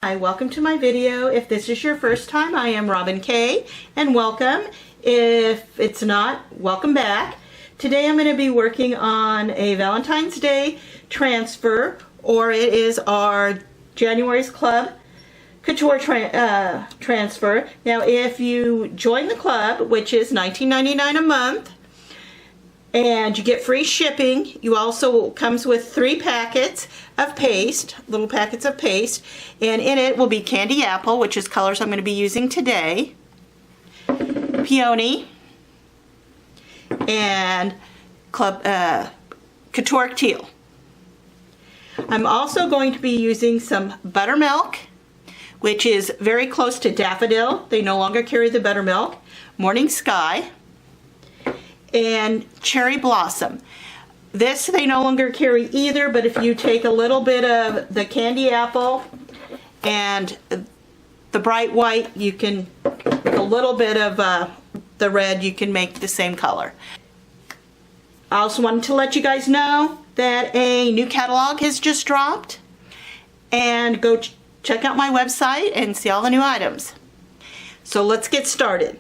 Hi, welcome to my video. If this is your first time, I am Robin Kay, and welcome. If it's not, welcome back. Today I'm going to be working on a Valentine's Day transfer, or it is our January's Club Couture transfer. Now if you join the club, which is $19.99 a month, and you get free shipping, you also comes with 3 packets of paste, little packets of paste, and in it will be candy apple, which is colors I'm going to be using today, peony, and couture teal. I'm also going to be using some buttermilk, which is very close to daffodil. They no longer carry the buttermilk. Morning Sky, and cherry blossom. This they no longer carry either, but if you take a little bit of the candy apple and the bright white, you can, with a little bit of the red, you can make the same color. I also wanted to let you guys know that a new catalog has just dropped, and go check out my website and see all the new items. So let's get started.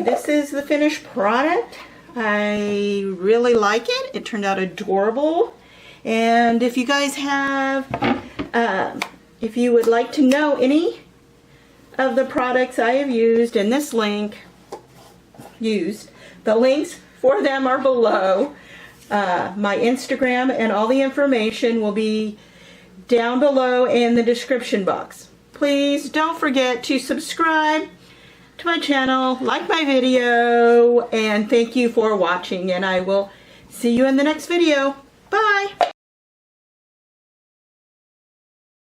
This is the finished product. I really like it. It turned out adorable. And if you guys have, if you would like to know any of the products I have used in this link, the links for them are below. My Instagram and all the information will be down below in the description box. Please don't forget to subscribe to my channel, like my video, and thank you for watching, and I will see you in the next video. Bye!